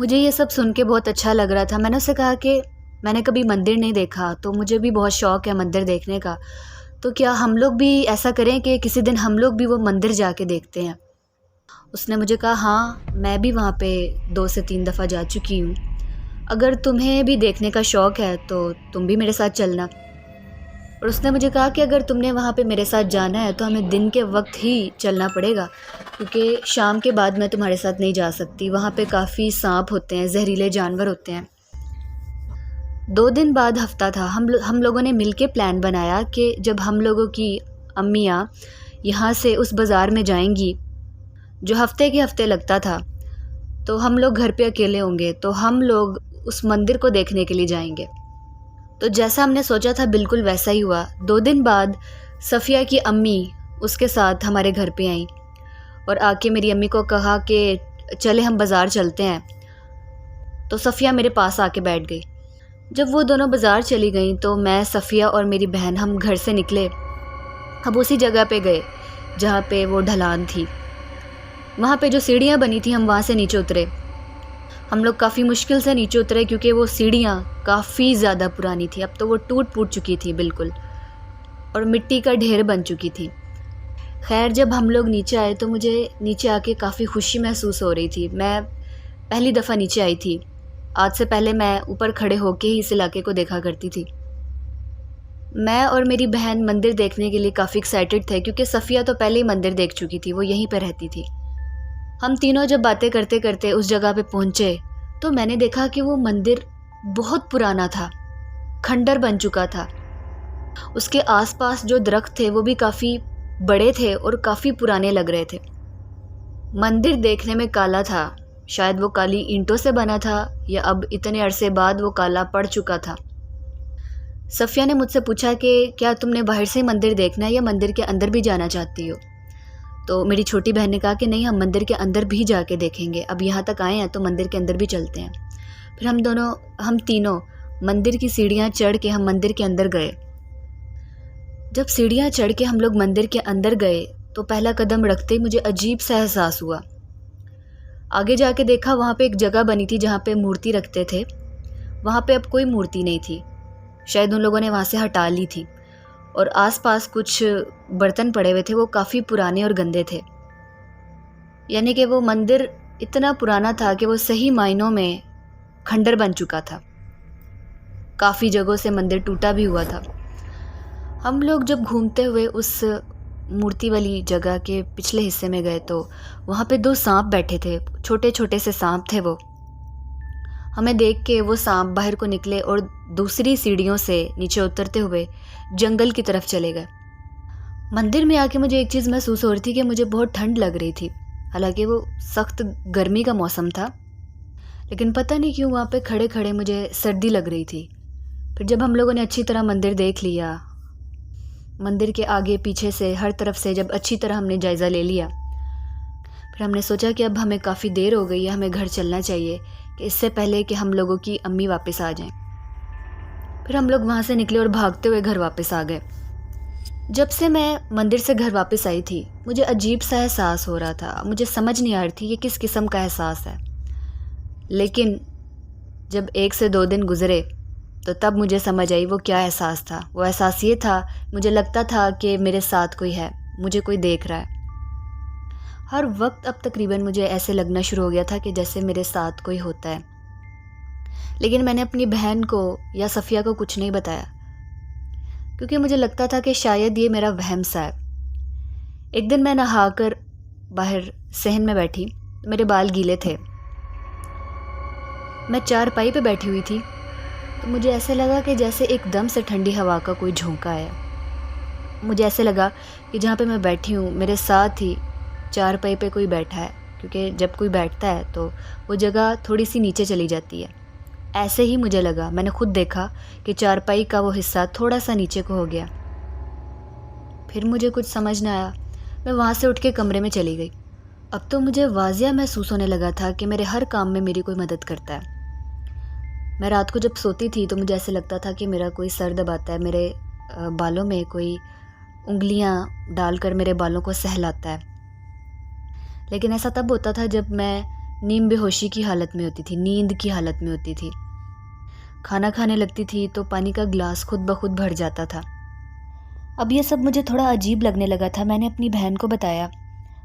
مجھے یہ سب سن کے بہت اچھا لگ رہا تھا. میں نے اسے کہا کہ میں نے کبھی مندر نہیں دیکھا تو مجھے بھی بہت شوق ہے مندر دیکھنے کا، تو کیا ہم لوگ بھی ایسا کریں کہ کسی دن ہم لوگ بھی وہ مندر جا کے دیکھتے ہیں. اس نے مجھے کہا ہاں میں بھی وہاں پہ 2 سے 3 دفعہ جا چکی ہوں، اگر تمہیں بھی دیکھنے کا شوق ہے تو تم بھی میرے ساتھ چلنا. اور اس نے مجھے کہا کہ اگر تم نے وہاں پہ میرے ساتھ جانا ہے تو ہمیں دن کے وقت ہی چلنا پڑے گا، کیونکہ شام کے بعد میں تمہارے ساتھ نہیں جا سکتی، وہاں پہ کافی سانپ ہوتے ہیں، زہریلے جانور ہوتے ہیں. 2 دن بعد ہفتہ تھا. ہم لوگوں نے مل کے پلان بنایا کہ جب ہم لوگوں کی امیاں یہاں سے اس بازار میں جائیں گی جو ہفتے کے ہفتے لگتا تھا، تو ہم لوگ گھر پہ اکیلے ہوں گے، تو ہم لوگ اس مندر کو دیکھنے کے لیے جائیں گے. تو جیسا ہم نے سوچا تھا بالکل ویسا ہی ہوا. 2 دن بعد صفیہ کی امی اس کے ساتھ ہمارے گھر پہ آئیں اور آ کے میری امی کو کہا کہ چلے ہم بازار چلتے ہیں. تو صفیہ میرے پاس آ کے بیٹھ گئی. جب وہ دونوں بازار چلی گئیں تو میں، صفیہ اور میری بہن ہم گھر سے نکلے. اب اسی جگہ پہ گئے جہاں پہ وہ ڈھلان تھی، وہاں پہ جو سیڑھیاں بنی تھیں ہم وہاں سے نیچے اترے. ہم لوگ کافی مشکل سے نیچے اترے کیونکہ وہ سیڑھیاں کافی زیادہ پرانی تھی، اب تو وہ ٹوٹ پھوٹ چکی تھی بالکل اور مٹی کا ڈھیر بن چکی تھی. خیر جب ہم لوگ نیچے آئے تو مجھے نیچے آ کے کافی خوشی محسوس ہو رہی تھی. میں پہلی دفعہ نیچے آئی تھی. آج سے پہلے میں اوپر کھڑے ہو کے ہی اس علاقے کو دیکھا کرتی تھی. میں اور میری بہن مندر دیکھنے کے لیے کافی ایکسائٹڈ تھے کیونکہ صفیہ تو پہلے ہی مندر دیکھ چکی تھی، وہ یہیں پہ رہتی تھی. ہم تینوں جب باتیں کرتے کرتے اس جگہ پہ پہنچے تو میں نے دیکھا کہ وہ مندر بہت پرانا تھا، کھنڈر بن چکا تھا. اس کے آس پاس جو درخت تھے وہ بھی کافی بڑے تھے اور کافی پرانے لگ رہے تھے. مندر دیکھنے میں کالا تھا، شاید وہ کالی اینٹوں سے بنا تھا یا اب اتنے عرصے بعد وہ کالا پڑ چکا تھا. صفیہ نے مجھ سے پوچھا کہ کیا تم نے باہر سے مندر دیکھنا ہے یا مندر کے اندر بھی جانا چاہتی ہو؟ تو میری چھوٹی بہن نے کہا کہ نہیں، ہم مندر کے اندر بھی جا کے دیکھیں گے، اب یہاں تک آئے ہیں تو مندر کے اندر بھی چلتے ہیں. پھر ہم تینوں مندر کی سیڑھیاں چڑھ کے ہم مندر کے اندر گئے. جب سیڑھیاں چڑھ کے ہم لوگ مندر کے اندر گئے تو پہلا قدم رکھتے ہی مجھے عجیب سا احساس ہوا. آگے جا کے دیکھا وہاں پہ ایک جگہ بنی تھی جہاں پہ مورتی رکھتے تھے، وہاں پہ اب کوئی مورتی نہیں تھی، شاید ان لوگوں نے وہاں سے ہٹا لی تھی. اور آس پاس کچھ برتن پڑے ہوئے تھے، وہ کافی پرانے اور گندے تھے. یعنی کہ وہ مندر اتنا پرانا تھا کہ وہ صحیح معنوں میں کھنڈر بن چکا تھا. کافی جگہوں سے مندر ٹوٹا بھی ہوا تھا. ہم لوگ جب گھومتے ہوئے اس مورتی والی جگہ کے پچھلے حصے میں گئے تو وہاں پہ 2 سانپ بیٹھے تھے، چھوٹے چھوٹے سے سانپ تھے. وہ ہمیں دیکھ کے وہ سانپ باہر کو نکلے اور دوسری سیڑھیوں سے نیچے اترتے ہوئے جنگل کی طرف چلے گئے. مندر میں آ کے مجھے ایک چیز محسوس ہو رہی تھی کہ مجھے بہت ٹھنڈ لگ رہی تھی، حالانکہ وہ سخت گرمی کا موسم تھا، لیکن پتہ نہیں کیوں وہاں پہ کھڑے کھڑے مجھے سردی لگ رہی تھی. پھر جب ہم لوگوں نے اچھی طرح مندر دیکھ لیا، مندر کے آگے پیچھے سے ہر طرف سے جب اچھی طرح ہم نے جائزہ لے لیا، پھر ہم نے سوچا کہ اب ہمیں کافی دیر ہو گئی ہے، ہمیں گھر چلنا چاہیے کہ اس سے پہلے کہ ہم لوگوں کی امی واپس آ جائیں. پھر ہم لوگ وہاں سے نکلے اور بھاگتے ہوئے گھر واپس آ گئے. جب سے میں مندر سے گھر واپس آئی تھی مجھے عجیب سا احساس ہو رہا تھا، مجھے سمجھ نہیں آ رہی تھی یہ کس قسم کا احساس ہے. لیکن جب 1 سے 2 دن گزرے تو تب مجھے سمجھ آئی وہ کیا احساس تھا. وہ احساس یہ تھا، مجھے لگتا تھا کہ میرے ساتھ کوئی ہے، مجھے کوئی دیکھ رہا ہے. ہر وقت اب تقریباً مجھے ایسے لگنا شروع ہو گیا تھا کہ جیسے میرے ساتھ کوئی ہوتا ہے. لیکن میں نے اپنی بہن کو یا صفیہ کو کچھ نہیں بتایا کیونکہ مجھے لگتا تھا کہ شاید یہ میرا وہم سا ہے. ایک دن میں نہا کر باہر صحن میں بیٹھی، میرے بال گیلے تھے، میں چارپائی پہ بیٹھی ہوئی تھی تو مجھے ایسے لگا کہ جیسے ایک دم سے ٹھنڈی ہوا کا کوئی جھونکا ہے. مجھے ایسے لگا کہ جہاں پہ میں بیٹھی ہوں میرے ساتھ ہی چارپائی پہ کوئی بیٹھا ہے، کیونکہ جب کوئی بیٹھتا ہے تو وہ جگہ تھوڑی سی نیچے چلی جاتی ہے. ایسے ہی مجھے لگا، میں نے خود دیکھا کہ چارپائی کا وہ حصہ تھوڑا سا نیچے کو ہو گیا. پھر مجھے کچھ سمجھ نہ آیا، میں وہاں سے اٹھ کے کمرے میں چلی گئی. اب تو مجھے واضح محسوس ہونے لگا تھا کہ میرے ہر کام میں میری کوئی مدد کرتا ہے. میں رات کو جب سوتی تھی تو مجھے ایسے لگتا تھا کہ میرا کوئی سر دباتا ہے، میرے بالوں میں کوئی انگلیاں ڈال کر میرے بالوں کو سہلاتا ہے. لیکن ایسا تب ہوتا تھا جب میں نیم بے ہوشی کی حالت میں ہوتی تھی، نیند کی حالت میں ہوتی تھی۔ کھانا کھانے لگتی تھی تو پانی کا گلاس خود بخود بھر جاتا تھا۔ اب یہ سب مجھے تھوڑا عجیب لگنے لگا تھا۔ میں نے اپنی بہن کو بتایا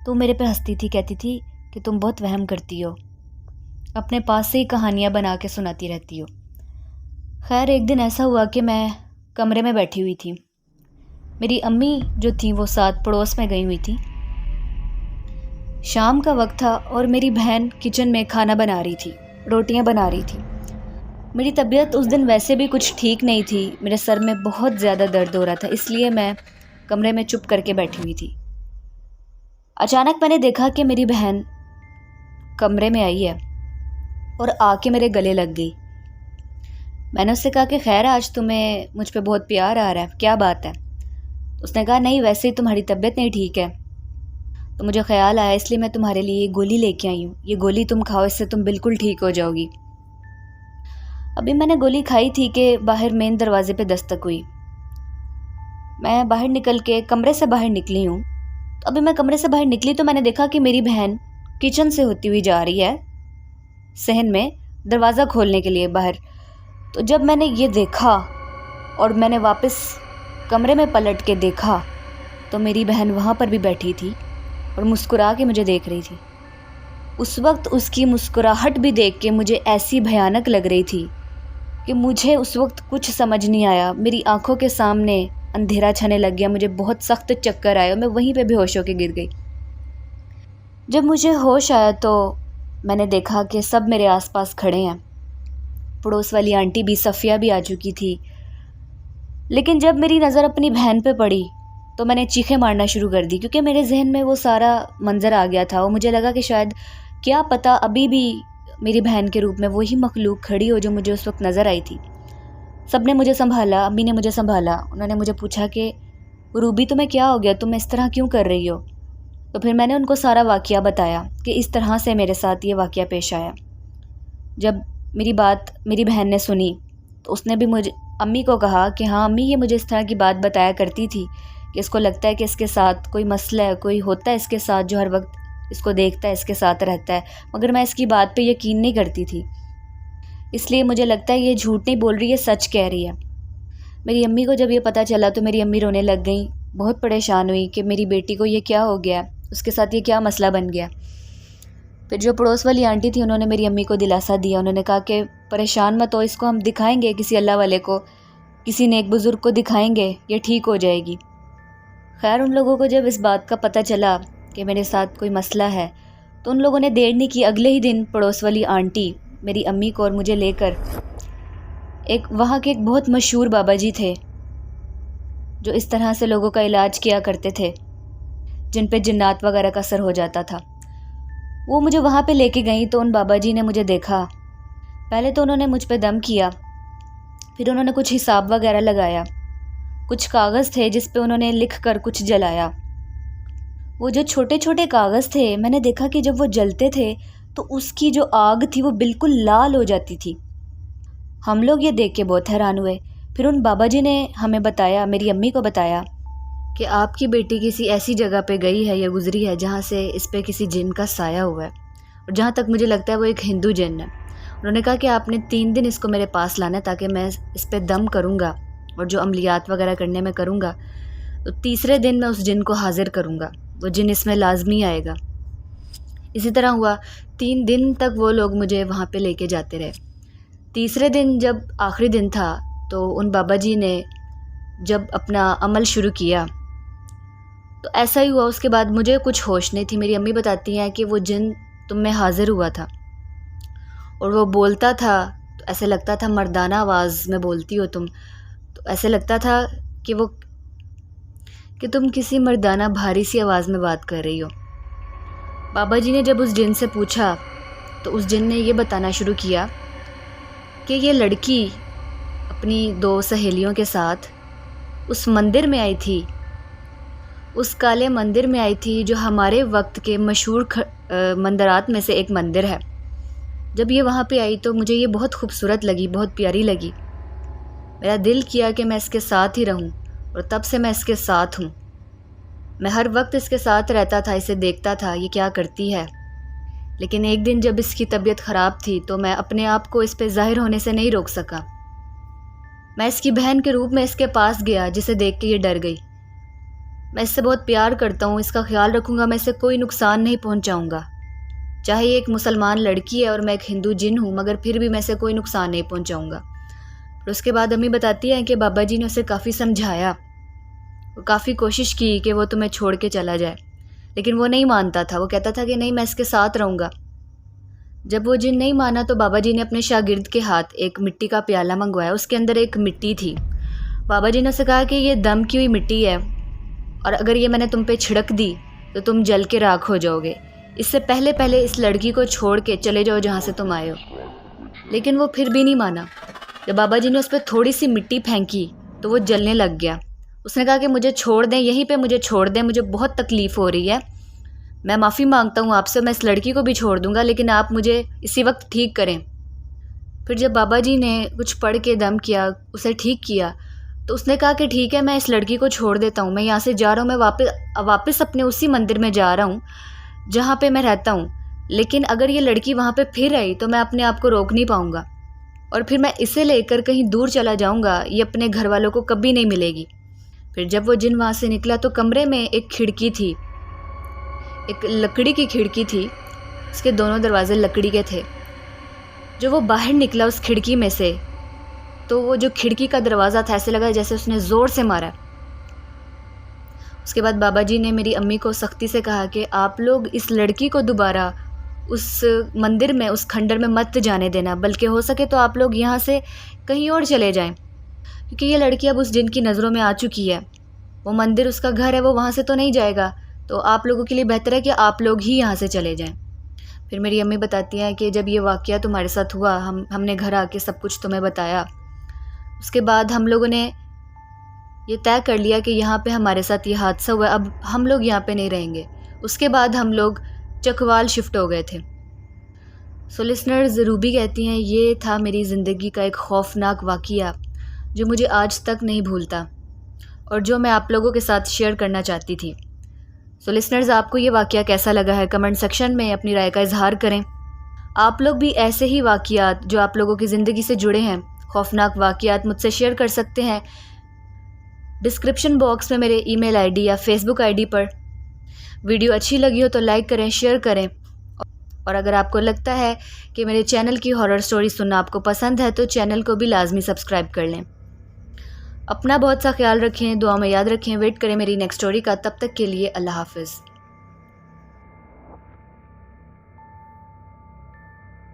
تو وہ میرے پہ ہنستی تھی، کہتی تھی کہ تم بہت وہم کرتی ہو، اپنے پاس سے ہی کہانیاں بنا کے سناتی رہتی ہو۔ خیر ایک دن ایسا ہوا کہ میں کمرے میں بیٹھی ہوئی تھی، میری امی جو تھیں وہ ساتھ پڑوس میں گئی ہوئی تھی۔ شام کا وقت تھا اور میری بہن کچن میں کھانا بنا رہی تھی، روٹیاں بنا رہی تھی۔ میری طبیعت اس دن ویسے بھی کچھ ٹھیک نہیں تھی، میرے سر میں بہت زیادہ درد ہو رہا تھا، اس لیے میں کمرے میں چپ کر کے بیٹھی ہوئی تھی۔ اچانک میں نے دیکھا کہ میری بہن کمرے میں آئی ہے اور آ کے میرے گلے لگ گئی۔ میں نے اس سے کہا کہ خیر آج تمہیں مجھ پہ بہت پیار آ رہا ہے، کیا بات ہے؟ اس نے کہا نہیں ویسے ہی تمہاری طبیعت نہیں ٹھیک ہے، تو مجھے خیال آیا اس لیے میں تمہارے لیے یہ گولی لے کے آئی ہوں، یہ گولی تم کھاؤ، اس سے تم بالکل ٹھیک ہو جاؤ گی۔ ابھی میں نے گولی کھائی تھی کہ باہر مین دروازے پہ دستک ہوئی۔ میں باہر نکل کے کمرے سے باہر نکلی ہوں، تو ابھی میں کمرے سے باہر نکلی تو میں نے دیکھا کہ میری بہن کچن سے ہوتی ہوئی جا رہی ہے صحن میں دروازہ کھولنے کے لیے باہر۔ تو جب میں نے یہ دیکھا اور میں نے واپس کمرے میں پلٹ کے دیکھا تو میری بہن وہاں پر بھی بیٹھی تھی اور مسکرا کے مجھے دیکھ رہی تھی۔ اس وقت اس کی مسکراہٹ بھی دیکھ کے مجھے ایسی بھیانک لگ رہی تھی کہ مجھے اس وقت کچھ سمجھ نہیں آیا، میری آنکھوں کے سامنے اندھیرا چھانے لگ گیا، مجھے بہت سخت چکر آئے اور میں وہیں پہ بے ہوش ہو کے گر گئی۔ جب مجھے ہوش آیا تو میں نے دیکھا کہ سب میرے آس پاس کھڑے ہیں، پڑوس والی آنٹی بھی، صفیہ بھی آ چکی تھی۔ لیکن جب میری نظر اپنی بہن پہ پڑی تو میں نے چیخیں مارنا شروع کر دی، کیونکہ میرے ذہن میں وہ سارا منظر آ گیا تھا اور مجھے لگا کہ شاید کیا پتہ ابھی بھی میری بہن کے روپ میں وہی مخلوق کھڑی ہو جو مجھے اس وقت نظر آئی تھی۔ سب نے مجھے سنبھالا، امی نے مجھے سنبھالا، انہوں نے مجھے پوچھا کہ روبی تمہیں کیا ہو گیا، تم اس طرح کیوں کر رہی ہو؟ تو پھر میں نے ان کو سارا واقعہ بتایا کہ اس طرح سے میرے ساتھ یہ واقعہ پیش آیا۔ جب میری بات میری بہن نے سنی تو اس نے بھی مجھے امی کو کہا کہ ہاں امی یہ مجھے اس طرح کی بات بتایا کرتی تھی کہ اس کو لگتا ہے کہ اس کے ساتھ کوئی مسئلہ ہے، کوئی ہوتا ہے اس کے ساتھ جو ہر وقت اس کو دیکھتا ہے، اس کے ساتھ رہتا ہے، مگر میں اس کی بات پہ یقین نہیں کرتی تھی، اس لیے مجھے لگتا ہے یہ جھوٹ نہیں بول رہی ہے، سچ کہہ رہی ہے۔ میری امی کو جب یہ پتہ چلا تو میری امی رونے لگ گئیں، بہت پریشان ہوئی کہ میری بیٹی کو یہ کیا ہو گیا، اس کے ساتھ یہ کیا مسئلہ بن گیا۔ پھر جو پڑوس والی آنٹی تھی انہوں نے میری امی کو دلاسا دیا، انہوں نے کہا کہ پریشان مت ہو، اس کو ہم دکھائیں گے کسی اللہ والے کو، کسی نیک بزرگ کو دکھائیں گے، یہ ٹھیک ہو جائے گی۔ خیر ان لوگوں کو جب اس بات کا پتہ چلا کہ میرے ساتھ کوئی مسئلہ ہے تو ان لوگوں نے دیر نہیں کی، اگلے ہی دن پڑوس والی آنٹی میری امی کو اور مجھے لے کر وہاں کے ایک بہت مشہور بابا جی تھے جو اس طرح سے لوگوں کا علاج کیا کرتے تھے جن پہ جنات وغیرہ کا اثر ہو جاتا تھا، وہ مجھے وہاں پہ لے کے گئیں۔ تو ان بابا جی نے مجھے دیکھا، پہلے تو انہوں نے مجھ پہ دم کیا، پھر انہوں نے کچھ حساب وغیرہ لگایا، کچھ کاغذ تھے جس پہ انہوں نے لکھ کر کچھ جلایا۔ وہ جو چھوٹے چھوٹے کاغذ تھے میں نے دیکھا کہ جب وہ جلتے تھے تو اس کی جو آگ تھی وہ بالکل لال ہو جاتی تھی۔ ہم لوگ یہ دیکھ کے بہت حیران ہوئے۔ پھر ان بابا جی نے ہمیں بتایا، میری امی کو بتایا کہ آپ کی بیٹی کسی ایسی جگہ پہ گئی ہے یا گزری ہے جہاں سے اس پہ کسی جن کا سایہ ہوا ہے، اور جہاں تک مجھے لگتا ہے وہ ایک ہندو جن ہے۔ انہوں نے کہا کہ آپ نے 3 دن اس کو میرے پاس لانا ہے تاکہ میں اس پہ دم کروں گا اور جو عملیات وغیرہ کرنے میں کروں گا تو تیسرے دن میں اس جن کو حاضر کروں گا، وہ جن اس میں لازمی آئے گا۔ اسی طرح ہوا، 3 دن تک وہ لوگ مجھے وہاں پہ لے کے جاتے رہے۔ تیسرے دن جب آخری دن تھا تو ان بابا جی نے جب اپنا عمل شروع کیا تو ایسا ہی ہوا، اس کے بعد مجھے کچھ ہوش نہیں تھی۔ میری امی بتاتی ہیں کہ وہ جن تم میں حاضر ہوا تھا اور وہ بولتا تھا تو ایسے لگتا تھا مردانہ آواز میں بولتی ہو تم، تو ایسے لگتا تھا کہ تم کسی مردانہ بھاری سی آواز میں بات کر رہی ہو۔ بابا جی نے جب اس جن سے پوچھا تو اس جن نے یہ بتانا شروع کیا کہ یہ لڑکی اپنی 2 سہیلیوں کے ساتھ اس مندر میں آئی تھی، اس کالے مندر میں آئی تھی جو ہمارے وقت کے مشہور مندرات میں سے ایک مندر ہے۔ جب یہ وہاں پہ آئی تو مجھے یہ بہت خوبصورت لگی، بہت پیاری لگی، میرا دل کیا کہ میں اس کے ساتھ ہی رہوں، اور تب سے میں اس کے ساتھ ہوں۔ میں ہر وقت اس کے ساتھ رہتا تھا، اسے دیکھتا تھا یہ کیا کرتی ہے۔ لیکن ایک دن جب اس کی طبیعت خراب تھی تو میں اپنے آپ کو اس پہ ظاہر ہونے سے نہیں روک سکا۔ میں اس کی بہن کے روپ میں اس کے پاس گیا، جسے دیکھ کے یہ ڈر گئی۔ میں اس سے بہت پیار کرتا ہوں، اس کا خیال رکھوں گا، میں اسے کوئی نقصان نہیں پہنچاؤں گا۔ چاہے یہ ایک مسلمان لڑکی ہے اور میں ایک ہندو جن ہوں، مگر پھر بھی میں اسے کوئی نقصان نہیں پہنچاؤں گا۔ پھر اس کے بعد امی بتاتی ہیں کہ بابا جی نے اسے کافی سمجھایا، وہ کافی کوشش کی کہ وہ تمہیں چھوڑ کے چلا جائے، لیکن وہ نہیں مانتا تھا۔ وہ کہتا تھا کہ نہیں، میں اس کے ساتھ رہوں گا۔ جب وہ جن نہیں مانا تو بابا جی نے اپنے شاگرد کے ہاتھ ایک مٹی کا پیالہ منگوایا، اس کے اندر ایک مٹی تھی۔ بابا جی نے اسے کہا کہ یہ دم کی ہوئی مٹی ہے، اور اگر یہ میں نے تم پہ چھڑک دی تو تم جل کے راکھ ہو جاؤ گے۔ اس سے پہلے اس لڑکی کو چھوڑ کے چلے جاؤ جہاں سے تم آئے ہو۔ لیکن وہ پھر بھی نہیں مانا۔ جب بابا جی نے اس پہ تھوڑی سی مٹی پھینکی تو وہ جلنے لگ گیا۔ اس نے کہا کہ مجھے چھوڑ دیں، یہیں پہ مجھے چھوڑ دیں، مجھے بہت تکلیف ہو رہی ہے، میں معافی مانگتا ہوں آپ سے، میں اس لڑکی کو بھی چھوڑ دوں گا، لیکن آپ مجھے اسی وقت ٹھیک کریں۔ پھر جب بابا جی نے کچھ پڑھ کے دم کیا، اسے ٹھیک کیا، تو اس نے کہا کہ ٹھیک ہے، میں اس لڑکی کو چھوڑ دیتا ہوں، میں یہاں سے جا رہا ہوں، میں واپس اپنے اسی مندر میں جا رہا ہوں جہاں پہ میں رہتا ہوں، لیکن اگر یہ لڑکی وہاں پہ پھر آئی تو میں اپنے آپ کو روک نہیں پاؤں گا، اور پھر میں اسے لے کر کہیں دور چلا جاؤں گا، یہ اپنے گھر والوں کو کبھی نہیں ملے گی۔ پھر جب وہ جن وہاں سے نکلا تو کمرے میں ایک کھڑکی تھی، ایک لکڑی کی کھڑکی تھی، اس کے دونوں دروازے لکڑی کے تھے۔ جو وہ باہر نکلا اس کھڑکی میں سے، تو وہ جو کھڑکی کا دروازہ تھا ایسے لگا جیسے اس نے زور سے مارا۔ اس کے بعد بابا جی نے میری امی کو سختی سے کہا کہ آپ لوگ اس لڑکی کو دوبارہ اس مندر میں، اس کھنڈر میں مت جانے دینا، بلکہ ہو سکے تو آپ لوگ یہاں سے کہیں اور چلے جائیں، کیونکہ یہ لڑکی اب اس جن کی نظروں میں آ چکی ہے۔ وہ مندر اس کا گھر ہے، وہ وہاں سے تو نہیں جائے گا، تو آپ لوگوں کے لیے بہتر ہے کہ آپ لوگ ہی یہاں سے چلے جائیں۔ پھر میری امی بتاتی ہیں کہ جب یہ واقعہ تمہارے ساتھ ہوا، ہم نے گھر آ کے سب کچھ تمہیں بتایا، اس کے بعد ہم لوگوں نے یہ طے کر لیا کہ یہاں پہ ہمارے ساتھ یہ حادثہ ہوا، اب ہم لوگ یہاں پہ نہیں رہیں گے۔ اس کے بعد ہم لوگ چکوال شفٹ ہو گئے تھے۔ سو لسنرز، روبی کہتی ہیں یہ تھا میری زندگی کا ایک خوفناک واقعہ جو مجھے آج تک نہیں بھولتا، اور جو میں آپ لوگوں کے ساتھ شیئر کرنا چاہتی تھی۔ سو لسنرز، آپ کو یہ واقعہ کیسا لگا ہے؟ کمنٹ سیکشن میں اپنی رائے کا اظہار کریں۔ آپ لوگ بھی ایسے ہی واقعات جو آپ لوگوں کی زندگی سے جڑے ہیں، خوفناک واقعات، مجھ سے شیئر کر سکتے ہیں ڈسکرپشن باکس میں میرے ای میل آئی ڈی یا فیس بک آئی ڈی پر۔ ویڈیو اچھی لگی ہو تو لائک کریں، شیئر کریں، اور اگر آپ کو لگتا ہے کہ میرے چینل کی ہارر سٹوری سننا آپ کو پسند ہے تو چینل کو بھی لازمی سبسکرائب کر لیں۔ اپنا بہت سا خیال رکھیں، دعا میں یاد رکھیں، ویٹ کریں میری نیکسٹ سٹوری کا۔ تب تک کے لیے اللہ حافظ۔